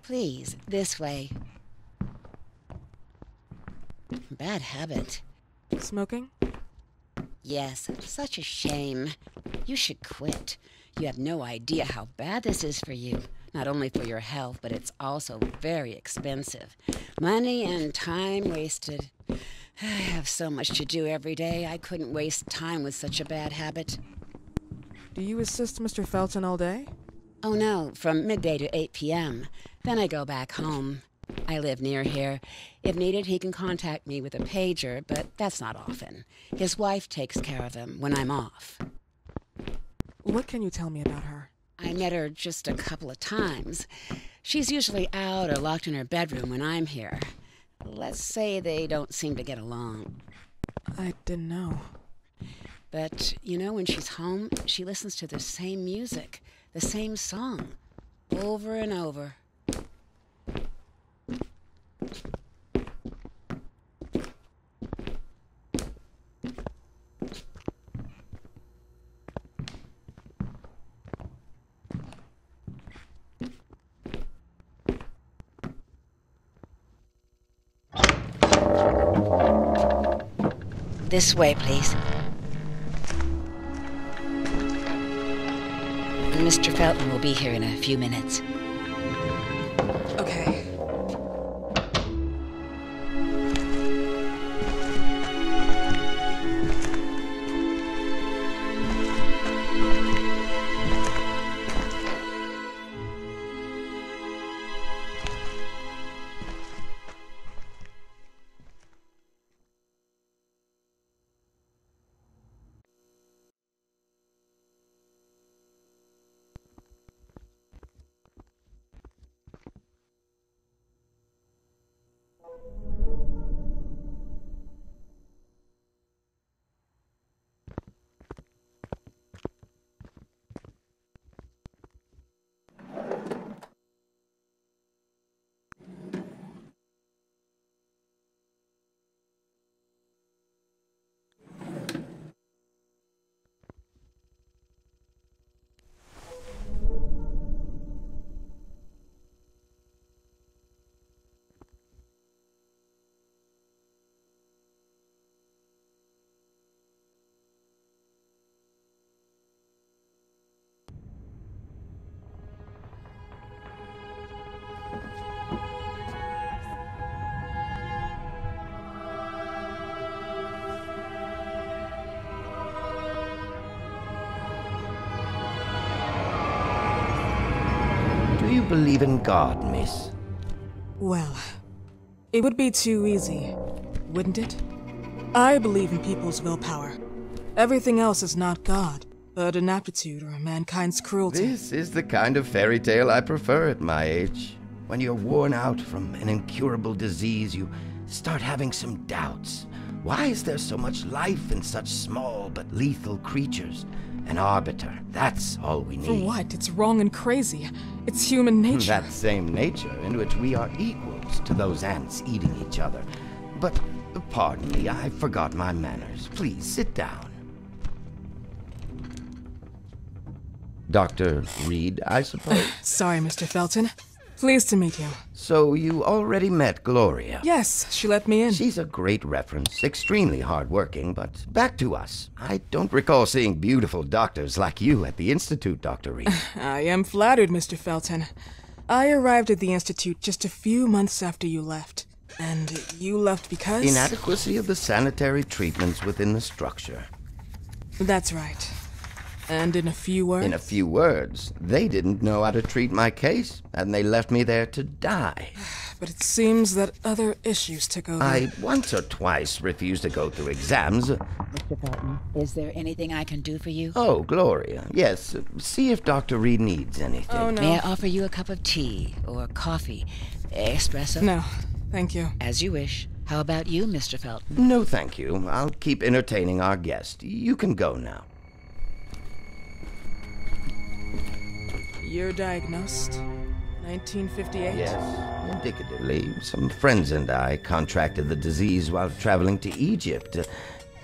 Please, this way. Bad habit. Smoking? Yes, such a shame. You should quit. You have no idea how bad this is for you. Not only for your health, but it's also very expensive. Money and time wasted. I have so much to do every day. I couldn't waste time with such a bad habit. Do you assist Mr. Felton all day? Oh no, from midday to 8 p.m. Then I go back home. I live near here. If needed, he can contact me with a pager, but that's not often. His wife takes care of him when I'm off. What can you tell me about her? I met her just a couple of times. She's usually out or locked in her bedroom when I'm here. Let's say they don't seem to get along. I didn't know. But, you know, when she's home, she listens to the same music, the same song, over and over. This way, please. Mr. Felton will be here in a few minutes. Okay. Do you believe in God, miss? Well, it would be too easy, wouldn't it? I believe in people's willpower. Everything else is not God, but an aptitude or mankind's cruelty. This is the kind of fairy tale I prefer at my age. When you're worn out from an incurable disease, you start having some doubts. Why is there so much life in such small but lethal creatures? An arbiter, that's all we need. For what? It's wrong and crazy. It's human nature. That same nature in which we are equals to those ants eating each other. But, pardon me, I forgot my manners. Please, sit down. Dr. Reed, I suppose? Sorry, Mr. Felton. Pleased to meet you. So you already met Gloria? Yes, she let me in. She's a great reference, extremely hardworking, but back to us. I don't recall seeing beautiful doctors like you at the Institute, Dr. Reed. I am flattered, Mr. Felton. I arrived at the Institute just a few months after you left. And you left because? Inadequacy of the sanitary treatments within the structure. That's right. And in a few words? In a few words, they didn't know how to treat my case, and they left me there to die. But it seems that other issues took over. I once or twice refused to go through exams. Mr. Felton, is there anything I can do for you? Oh, Gloria, yes. See if Dr. Reed needs anything. Oh, no. May I offer you a cup of tea or coffee? Espresso? No, thank you. As you wish. How about you, Mr. Felton? No, thank you. I'll keep entertaining our guest. You can go now. You're diagnosed? 1958? Yes, indicatively. Some friends and I contracted the disease while traveling to Egypt,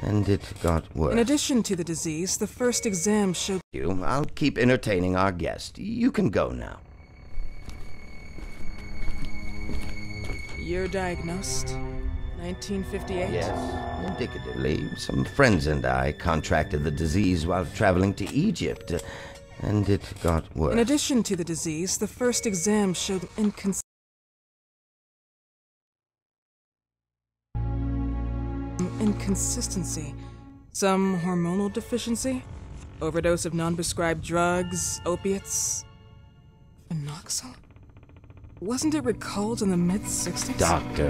and it got worse. In addition to the disease, the first exam showed... I'll keep entertaining our guest. You can go now. Year diagnosed? 1958? Yes, indicatively. Some friends and I contracted the disease while traveling to Egypt, and it got worse. In addition to the disease, the first exam showed inconsistency. Some hormonal deficiency? Overdose of non-prescribed drugs, opiates, phenoxyl? Wasn't it recalled in the mid-60s? Doctor,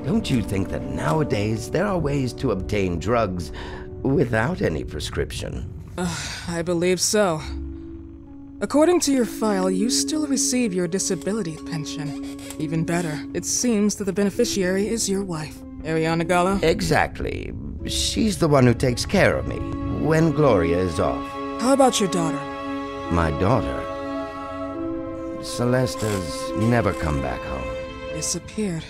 don't you think that nowadays there are ways to obtain drugs without any prescription? I believe so. According to your file, you still receive your disability pension. Even better, it seems that the beneficiary is your wife, Ariana Gallo. Exactly. She's the one who takes care of me when Gloria is off. How about your daughter? My daughter? Celeste has never come back home. Disappeared.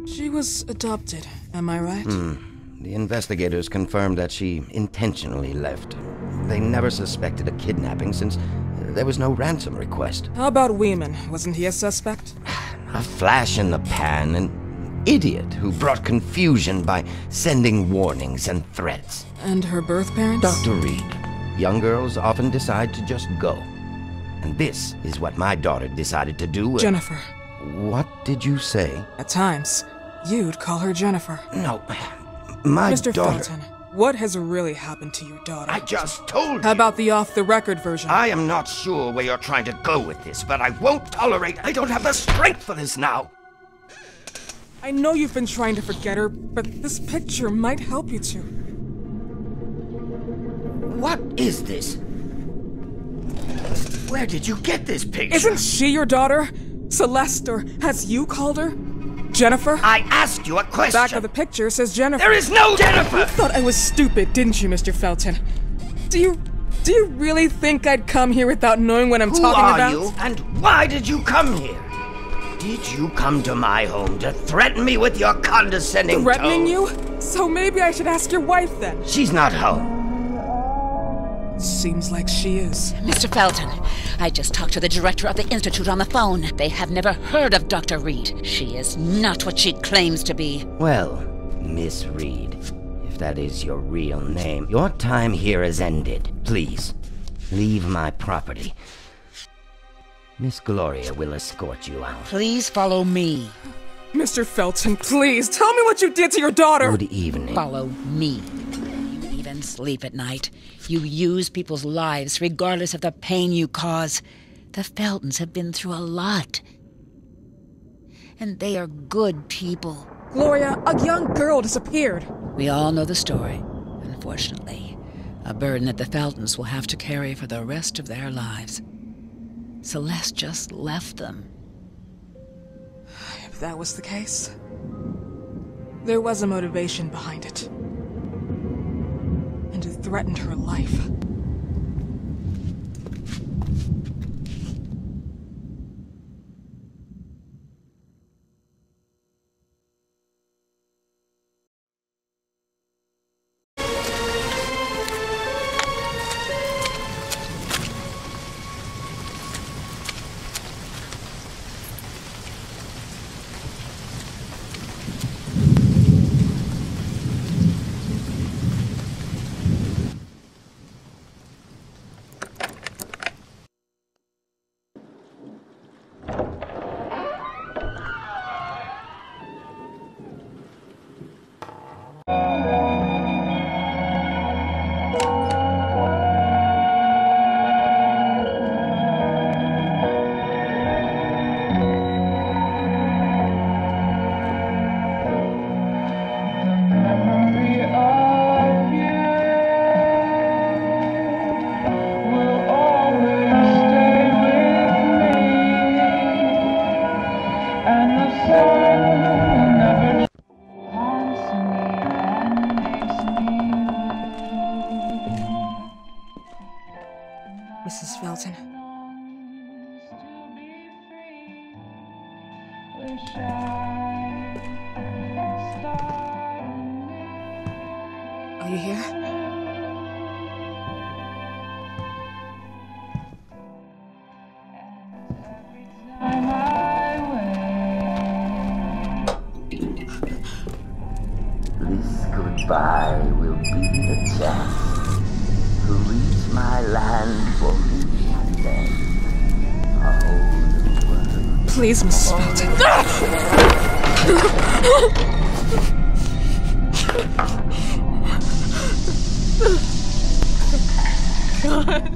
She was adopted, am I right? The investigators confirmed that she intentionally left. They never suspected a kidnapping since there was no ransom request. How about Weeman? Wasn't he a suspect? A flash in the pan, an idiot who brought confusion by sending warnings and threats. And her birth parents? Dr. Reed, young girls often decide to just go. And this is what my daughter decided to do. Jennifer. What did you say? At times, you'd call her Jennifer. No, my Mr. daughter... Felton, what has really happened to your daughter? I just told you. How about the off-the-record version? I am not sure where you're trying to go with this, but I won't tolerate... I don't have the strength for this now. I know you've been trying to forget her, but this picture might help you to. What is this? Where did you get this picture? Isn't she your daughter? Celeste, or as you called her? Jennifer? I asked you a question. Back of the picture says Jennifer. There is no Jennifer! You thought I was stupid, didn't you, Mr. Felton? Do you really think I'd come here without knowing what I'm talking about? Who are you, and why did you come here? Did you come to my home to threaten me with your condescending Threatening tone? you? So maybe I should ask your wife then. She's not home. Seems like she is. Mr. Felton, I just talked to the director of the Institute on the phone. They have never heard of Dr. Reed. She is not what she claims to be. Well, Miss Reed, if that is your real name, your time here has ended. Please, leave my property. Miss Gloria will escort you out. Please follow me. Mr. Felton, please, tell me what you did to your daughter! Good evening. Follow me. You even sleep at night. You use people's lives regardless of the pain you cause. The Feltons have been through a lot. And they are good people. Gloria, a young girl disappeared. We all know the story, unfortunately. A burden that the Feltons will have to carry for the rest of their lives. Celeste just left them. If that was the case, there was a motivation behind it. And it threatened her life. Mrs. Felton. Are you here? Goodbye will be the test. To reach my land for me and then a whole new world. Please, Mrs. Felton. God.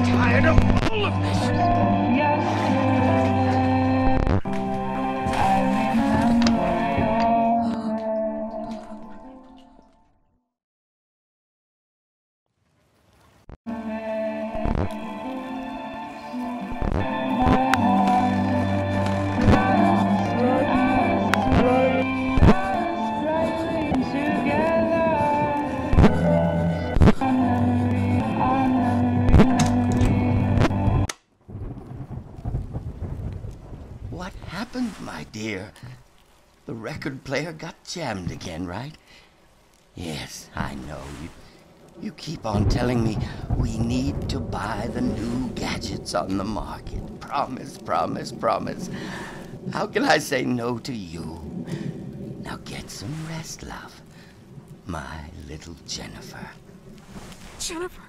Tired of all of this. What happened, my dear? The record player got jammed again, right? Yes, I know. You keep on telling me we need to buy the new gadgets on the market. Promise, promise, promise. How can I say no to you? Now get some rest, love. My little Jennifer. Jennifer.